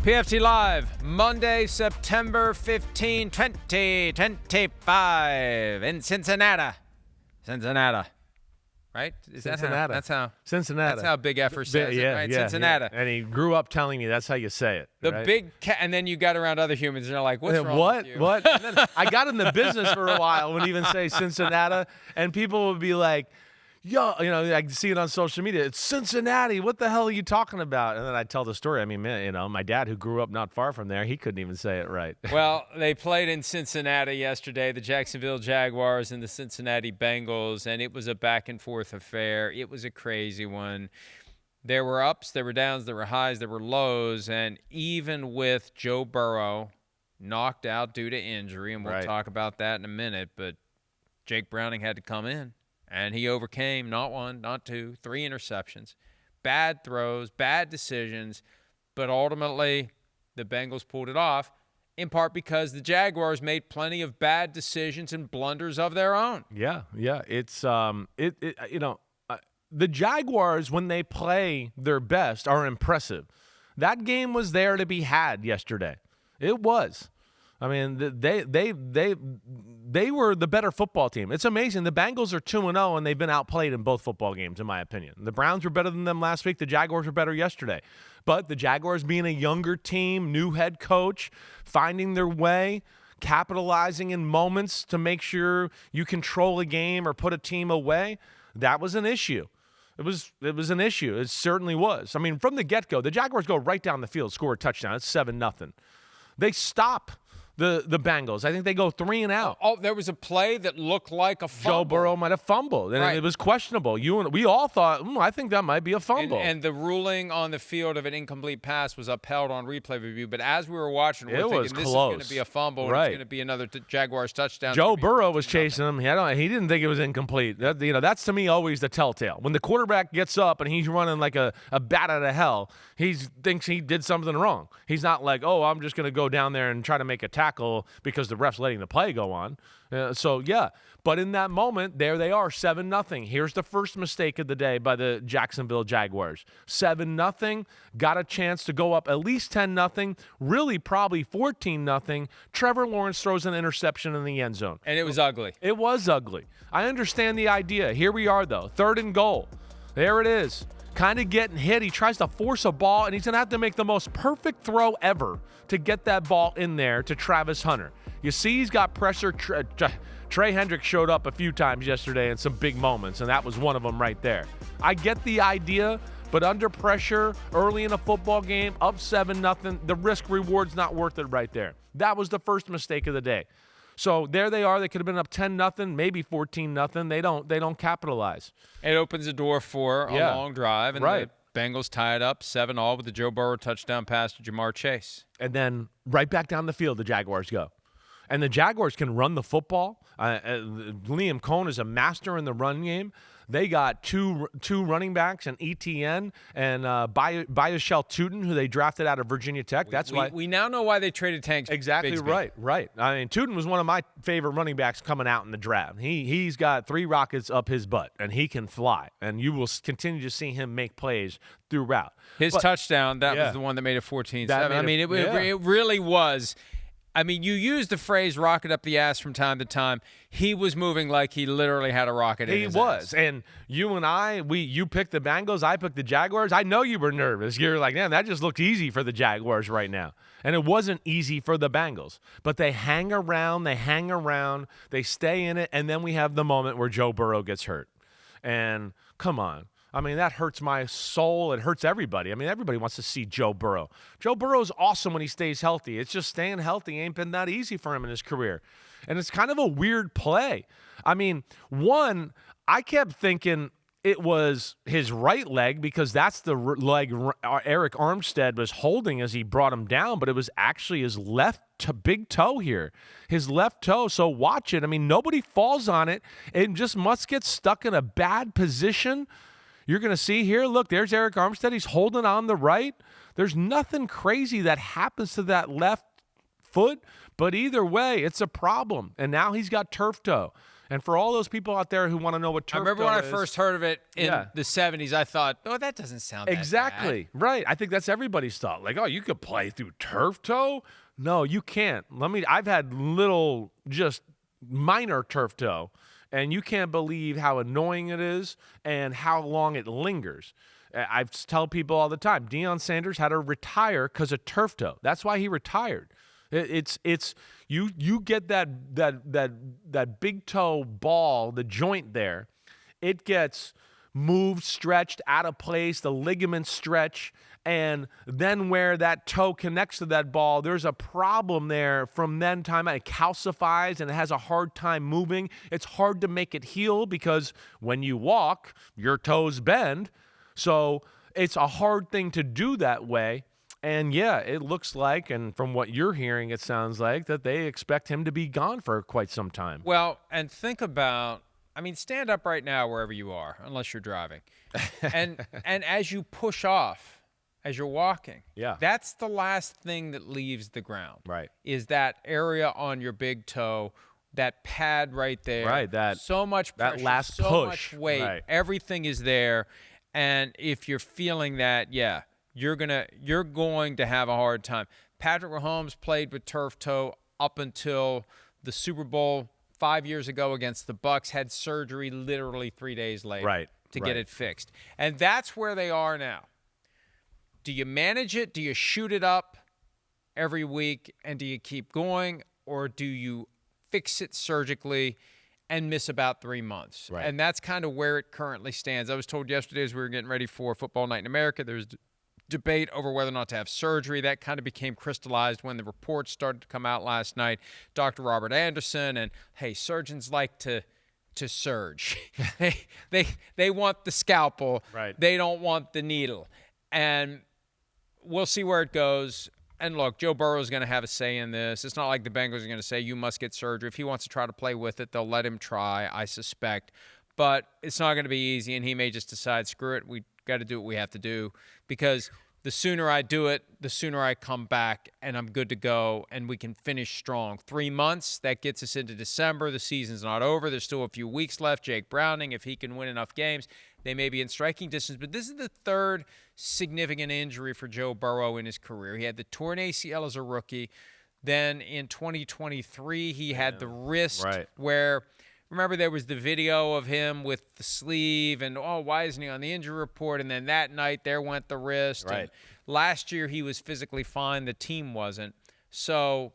PFT Live, Monday, September 15, 2025 in Cincinnati. Right? Is Cincinnati. That's how Cincinnati. That's how Big Effort says it, right? Cincinnati. Yeah. And he grew up telling me that's how you say it. The right? big cat, and then you got around other humans, and they're like, "What's wrong with you?" What? And then I got in the business for a while. Would even say Cincinnati, and people would be like, "Yo," I see it on social media. It's Cincinnati. What the hell are you talking about? And then I tell the story. I mean, man, my dad, who grew up not far from there, he couldn't even say it right. Well, they played in Cincinnati yesterday, the Jacksonville Jaguars and the Cincinnati Bengals, and it was a back-and-forth affair. It was a crazy one. There were ups, there were downs, there were highs, there were lows, and even with Joe Burrow knocked out due to injury, and we'll talk about that in a minute, but Jake Browning had to come in, and he overcame not one, not two, 3 interceptions, bad throws, bad decisions, but ultimately the Bengals pulled it off, in part because the Jaguars made plenty of bad decisions and blunders of their own. Yeah. It's the Jaguars, when they play their best, are impressive. That game was there to be had yesterday. It was. I mean, they were the better football team. It's amazing. The Bengals are 2-0, and they've been outplayed in both football games, in my opinion. The Browns were better than them last week. The Jaguars were better yesterday. But the Jaguars, being a younger team, new head coach, finding their way, capitalizing in moments to make sure you control a game or put a team away, that was an issue. It was an issue. It certainly was. I mean, from the get-go, the Jaguars go right down the field, score a touchdown. It's 7-0. They stop the Bengals. I think they go 3 and out. Oh, there was a play that looked like a fumble. Joe Burrow might have fumbled, and it was questionable. We all thought, I think that might be a fumble. And the ruling on the field of an incomplete pass was upheld on replay review. But as we were watching, we're thinking this is going to be a fumble, and it's going to be another Jaguars touchdown. Joe Burrow was chasing him. He didn't think it was incomplete. That's to me always the telltale. When the quarterback gets up and he's running like a bat out of hell, he thinks he did something wrong. He's not like, I'm just going to go down there and try to make a tackle because the ref's letting the play go on. But in that moment, there they are, 7-0. Here's the first mistake of the day by the Jacksonville Jaguars. 7-0, got a chance to go up at least 10-0, really probably 14-0. Trevor Lawrence throws an interception in the end zone. And it was ugly. It was ugly. I understand the idea. Here we are, though, 3rd and goal. There it is. Kind of getting hit. He tries to force a ball, and he's going to have to make the most perfect throw ever to get that ball in there to Travis Hunter. You see he's got pressure. Trey Hendricks showed up a few times yesterday in some big moments, and that was one of them right there. I get the idea, but under pressure, early in a football game, up 7-0, the risk-reward's not worth it right there. That was the first mistake of the day. So there they are. They could have been up 10-0, maybe 14-0. They don't capitalize. It opens the door for a long drive, and the Bengals tie it up 7-all with the Joe Burrow touchdown pass to Jamar Chase. And then right back down the field, the Jaguars go. And the Jaguars can run the football. Liam Cohn is a master in the run game. They got two running backs, and ETN and Biashel Tootin, who they drafted out of Virginia Tech. We now know why they traded Tanks. Exactly Bigsby. Right. I mean, Tootin was one of my favorite running backs coming out in the draft. He's got 3 rockets up his butt, and he can fly. And you will continue to see him make plays throughout. His touchdown, was the one that made it 14-7. I mean, it really was. I mean, you use the phrase rocket up the ass from time to time. He was moving like he literally had a rocket in his ass. And you and you picked the Bengals, I picked the Jaguars. I know you were nervous. You're like, man, that just looked easy for the Jaguars right now. And it wasn't easy for the Bengals. But they hang around, they stay in it, and then we have the moment where Joe Burrow gets hurt. And come on. I mean, that hurts my soul. It hurts everybody. I mean, everybody wants to see Joe Burrow. Joe Burrow's awesome when he stays healthy. It's just staying healthy ain't been that easy for him in his career. And it's kind of a weird play. I mean, I kept thinking it was his right leg because that's the leg Eric Armstead was holding as he brought him down, but it was actually his big toe here, his left toe. So watch it. I mean, nobody falls on it. It just must get stuck in a bad position. You're going to see here, look, there's Eric Armstead. He's holding on the right. There's nothing crazy that happens to that left foot, but either way, it's a problem. And now he's got turf toe. And for all those people out there who want to know what turf toe is. I remember when I first heard of it in the 70s, I thought, oh, that doesn't sound that exactly bad. Right. I think that's everybody's thought. Like, oh, you could play through turf toe? No, you can't. I've had little, just minor turf toe, and you can't believe how annoying it is and how long it lingers. I tell people all the time, Deion Sanders had to retire because of turf toe. That's why he retired. It's you get that big toe ball, the joint there, it gets moved, stretched, out of place, the ligaments stretch, and then where that toe connects to that ball, there's a problem there from then time. It calcifies and it has a hard time moving. It's hard to make it heal because when you walk, your toes bend. So it's a hard thing to do that way. And yeah, it looks like, and from what you're hearing, it sounds like that they expect him to be gone for quite some time. Well, and think about, stand up right now wherever you are, unless you're driving. And as you push off, as you're walking, that's the last thing that leaves the ground. Right. Is that area on your big toe, that pad right there. Right. That so much pressure, that last so push. much weight. Right. Everything is there. And if you're feeling that, you're going to have a hard time. Patrick Mahomes played with turf toe up until the Super Bowl 5 years ago against the Bucs, had surgery literally 3 days later to get it fixed. And that's where they are now. Do you manage it? Do you shoot it up every week? And do you keep going? Or do you fix it surgically and miss about 3 months? Right. And that's kind of where it currently stands. I was told yesterday as we were getting ready for Football Night in America, there's debate over whether or not to have surgery. That kind of became crystallized when the reports started to come out last night. Dr. Robert Anderson, and hey, surgeons like to surge. they want the scalpel. Right. They don't want the needle. And we'll see where it goes. And look, Joe Burrow is going to have a say in this. It's not like the Bengals are going to say, you must get surgery. If he wants to try to play with it, they'll let him try, I suspect. But it's not going to be easy, and he may just decide, screw it, we got to do what we have to do. Because the sooner I do it, the sooner I come back, and I'm good to go, and we can finish strong. 3 months, that gets us into December. The season's not over. There's still a few weeks left. Jake Browning, if he can win enough games, they may be in striking distance. But this is the third significant injury for Joe Burrow in his career. He had the torn ACL as a rookie. Then in 2023, he had the wrist where, remember, there was the video of him with the sleeve and, oh, why isn't he on the injury report? And then that night, there went the wrist. Right. And last year, he was physically fine. The team wasn't. So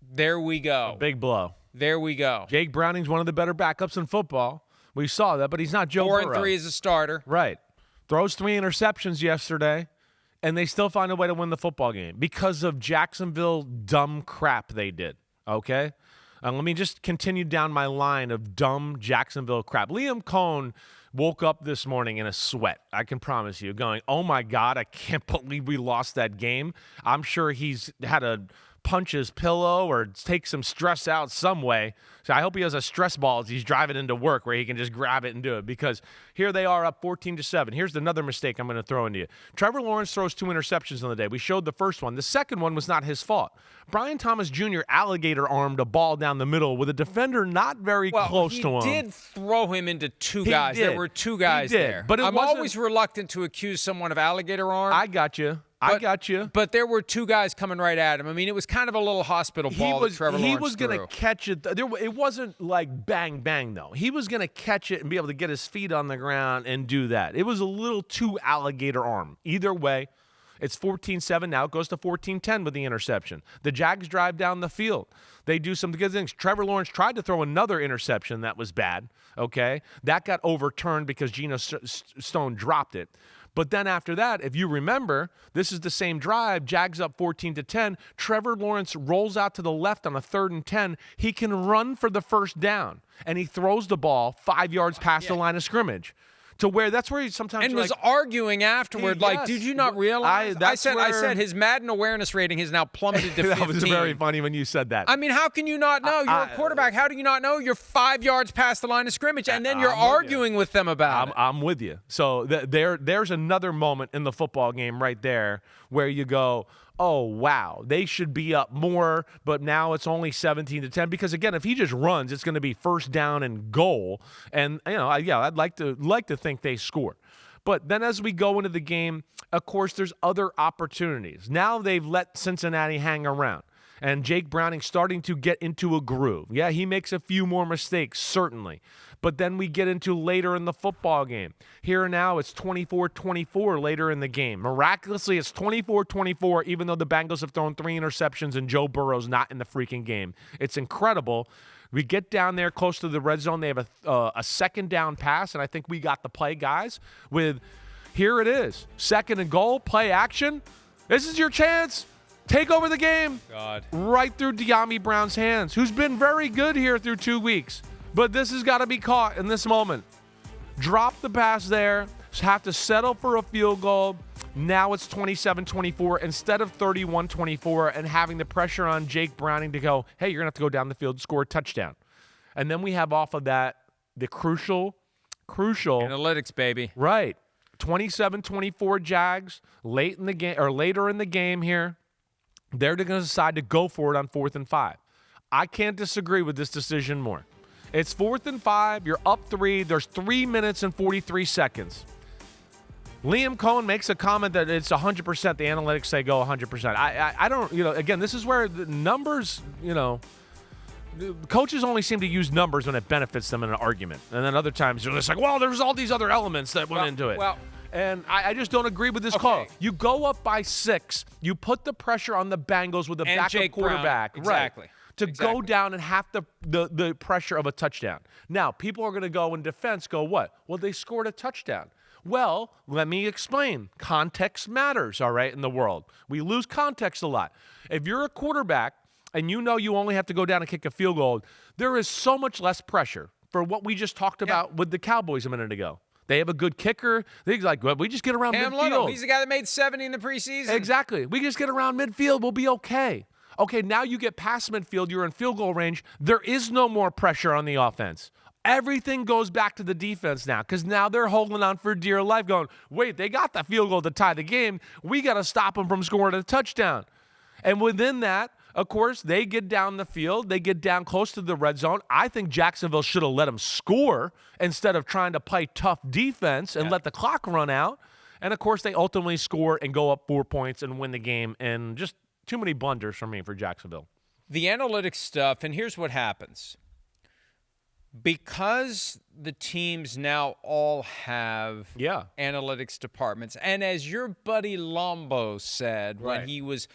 there we go. A big blow. There we go. Jake Browning's one of the better backups in football. We saw that, but he's not Joe Burrow. 4-3 as a starter. Right. Throws 3 interceptions yesterday, and they still find a way to win the football game because of Jacksonville dumb crap they did, okay? Let me just continue down my line of dumb Jacksonville crap. Liam Cohn woke up this morning in a sweat, I can promise you, going, oh, my God, I can't believe we lost that game. I'm sure he's had to punch his pillow or take some stress out some way. So I hope he has a stress ball as he's driving into work where he can just grab it and do it, because here they are up 14-7. Here's another mistake I'm going to throw into you. Trevor Lawrence throws 2 interceptions on the day. We showed the first one. The second one was not his fault. Brian Thomas Jr. alligator-armed a ball down the middle with a defender not very close to him. He did throw him into 2 guys. Did. There were 2 guys there. But I'm always reluctant to accuse someone of alligator arm. I got you. I got you. But there were 2 guys coming right at him. I mean, it was kind of a little hospital ball that Trevor Lawrence He was going threw. to catch it. It wasn't like bang, bang, though. He was going to catch it and be able to get his feet on the ground and do that. It was a little too alligator arm. Either way, it's 14-7 now. It goes to 14-10 with the interception. The Jags drive down the field. They do some good things. Trevor Lawrence tried to throw another interception that was bad, okay? That got overturned because Geno Stone dropped it. But then after that, if you remember, this is the same drive. Jags up 14-10. Trevor Lawrence rolls out to the left on a 3rd and 10. He can run for the first down, and he throws the ball 5 yards past the line of scrimmage. To where that's where he sometimes and was arguing afterward, like, did you not realize? I said his Madden awareness rating has now plummeted to 15. That was very funny when you said that. I mean, how can you not know? You're a quarterback. How do you not know you're 5 yards past the line of scrimmage, and then you're arguing with them about it? I'm with you. So there's another moment in the football game right there where you go, oh, wow, they should be up more, but now it's only 17-10 because, again, if he just runs, it's going to be first down and goal. And, I'd like to think they score. But then as we go into the game, of course, there's other opportunities. Now they've let Cincinnati hang around. And Jake Browning starting to get into a groove. Yeah, he makes a few more mistakes, certainly. But then we get into later in the football game. Here and now, it's 24-24 later in the game. Miraculously, it's 24-24, even though the Bengals have thrown 3 interceptions and Joe Burrow's not in the freaking game. It's incredible. We get down there close to the red zone. They have a second down pass, and I think we got the play, guys, with here it is. 2nd and goal, play action. This is your chance. Take over the game. God. Right through De'Ami Brown's hands, who's been very good here through 2 weeks. But this has got to be caught in this moment. Drop the pass there. Have to settle for a field goal. Now it's 27-24 instead of 31-24 and having the pressure on Jake Browning to go, hey, you're going to have to go down the field and score a touchdown. And then we have off of that the crucial analytics, baby. Right. 27-24 Jags later in the game here. They're going to decide to go for it on 4th and 5. I can't disagree with this decision more. It's 4th and 5. You're up 3. There's 3 minutes and 43 seconds. Liam Cohen makes a comment that it's 100%. The analytics say go 100%. I don't, again, this is where the numbers, coaches only seem to use numbers when it benefits them in an argument. And then other times they're just like, well, there's all these other elements that went into it. And I just don't agree with this call. You go up by 6. You put the pressure on the Bengals with a backup quarterback. Exactly. Right. To go down and have the pressure of a touchdown. Now, people are going to go in defense, go what? Well, they scored a touchdown. Well, let me explain. Context matters, all right, in the world. We lose context a lot. If you're a quarterback and you only have to go down and kick a field goal, there is so much less pressure for what we just talked about with the Cowboys a minute ago. They have a good kicker. They're like, well, we just get around midfield. He's the guy that made 70 in the preseason. Exactly. We just get around midfield. We'll be okay. Okay, now you get past midfield. You're in field goal range. There is no more pressure on the offense. Everything goes back to the defense now because now they're holding on for dear life going, wait, they got the field goal to tie the game. We got to stop them from scoring a touchdown. And within that, of course, they get down the field. They get down close to the red zone. I think Jacksonville should have let them score instead of trying to play tough defense and let the clock run out. And, of course, they ultimately score and go up 4 points and win the game. And just too many blunders for me for Jacksonville. The analytics stuff, and here's what happens. Because the teams now all have analytics departments, and as your buddy Lombo said when he was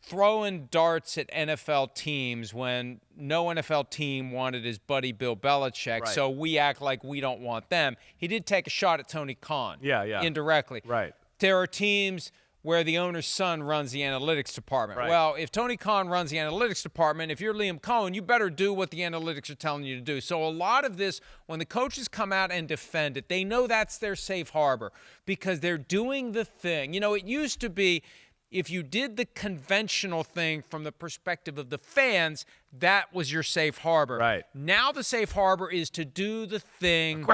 throwing darts at NFL teams when no NFL team wanted his buddy Bill Belichick, so we act like we don't want them. He did take a shot at Tony Khan indirectly. Right. There are teams where the owner's son runs the analytics department. Right. Well, if Tony Khan runs the analytics department, if you're Liam Cohen, you better do what the analytics are telling you to do. So a lot of this, when the coaches come out and defend it, they know that's their safe harbor because they're doing the thing. It used to be if you did the conventional thing from the perspective of the fans, that was your safe harbor. Right. Now the safe harbor is to do the thing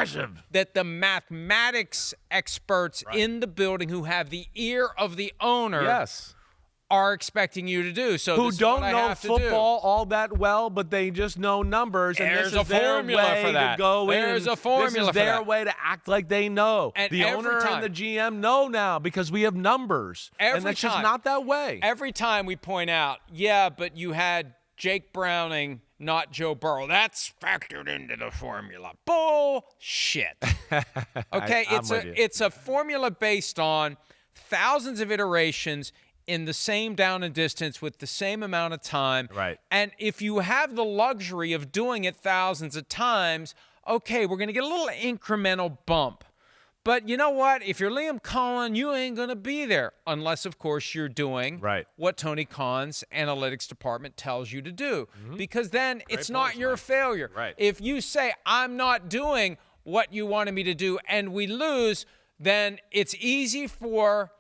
that the mathematics experts in the building who have the ear of the owner are expecting you to do. So who don't know football all that well, but they just know numbers. And There's this is their way for that. to go in. There's a formula This is for their that. way to act like they know. And the owner and the GM know now because we have numbers. And that's just not that way. Every time we point out, but you had Jake Browning, not Joe Burrow. That's factored into the formula. Bullshit. Okay, it's a formula based on thousands of iterations in the same down and distance with the same amount of time. Right. And if you have the luxury of doing it thousands of times, okay, we're going to get a little incremental bump. But you know what? If you're Liam Cohen, you ain't going to be there unless, of course, you're doing what Tony Khan's analytics department tells you to do. Because then it's not your failure. Right. If you say, I'm not doing what you wanted me to do and we lose, then it's easy for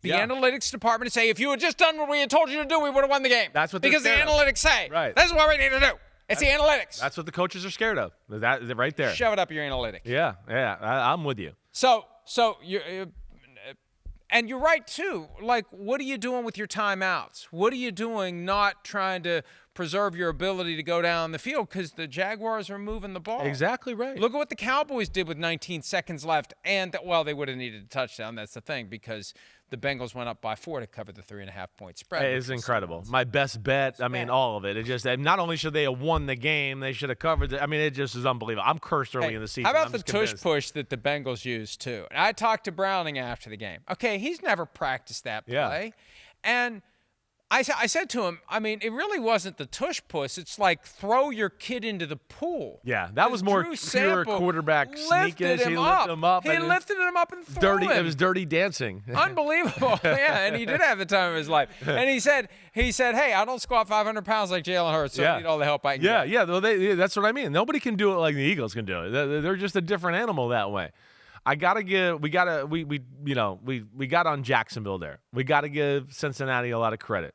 the analytics department to say, if you had just done what we had told you to do, we would have won the game. That's what because the analytics say. Right. This is what we need to do. It's the analytics. That's what the coaches are scared of. That right there. Shove it up your analytics. Yeah, I'm with you. So you And you're right, too. Like, what are you doing with your timeouts? What are you doing not trying to preserve your ability to go down the field because the Jaguars are moving the ball? Exactly right. Look at what the Cowboys did with 19 seconds left. And, well, they would have needed a touchdown. That's the thing, because the Bengals went up by 4 to cover the 3.5-point spread. It's incredible. My best bet. I mean, all of it. It just, not only should they have won the game, they should have covered it. I mean, it just is unbelievable. I'm cursed early in the season. How about the tush push that the Bengals used, too? And I talked to Browning after the game. Okay, he's never practiced that play. And I said to him, I mean, it really wasn't the tush push. It's like throw your kid into the pool. Yeah, that was more pure quarterback sneakers. He lifted him up. He lifted him up and threw him. It was dirty dancing. Unbelievable. Yeah, and he did have the time of his life. And he said, hey, I don't squat 500 pounds like Jalen Hurts, so I need all the help I can get. Yeah, well, that's what I mean. Nobody can do it like the Eagles can do it. They're just a different animal that way. We got on Jacksonville there. We got to give Cincinnati a lot of credit.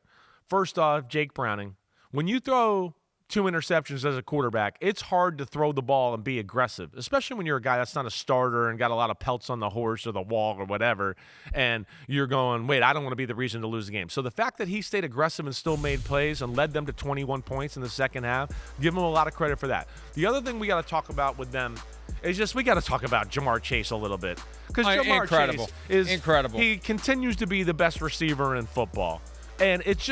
First off, Jake Browning, when you throw 2 interceptions as a quarterback, it's hard to throw the ball and be aggressive, especially when you're a guy that's not a starter and got a lot of pelts on the horse or the wall or whatever, and you're going, wait, I don't want to be the reason to lose the game. So the fact that he stayed aggressive and still made plays and led them to 21 points in the second half, give him a lot of credit for that. The other thing we got to talk about with them is just we got to talk about Jamar Chase a little bit. Because Jamar Chase is incredible. He continues to be the best receiver in football. And it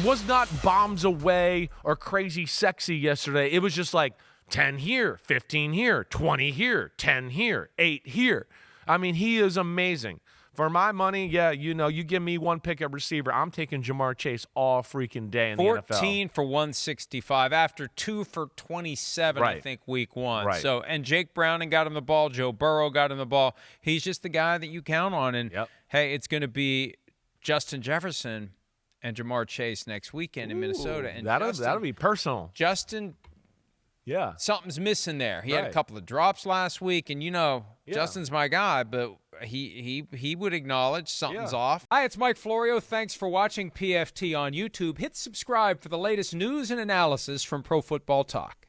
was not bombs away or crazy sexy yesterday. It was just like 10 here, 15 here, 20 here, 10 here, 8 here. I mean, he is amazing. For my money, you give me one pick at receiver, I'm taking Jamar Chase all freaking day in the NFL. 14 for 165 after 2 for 27, I think, week 1. Right. So, and Jake Browning got him the ball. Joe Burrow got him the ball. He's just the guy that you count on. And, hey, it's going to be Justin Jefferson and Jamar Chase next weekend in Minnesota. And that'll be personal. Justin, something's missing there. He had a couple of drops last week, and Justin's my guy, but he would acknowledge something's off. Hi, it's Mike Florio. Thanks for watching PFT on YouTube. Hit subscribe for the latest news and analysis from Pro Football Talk.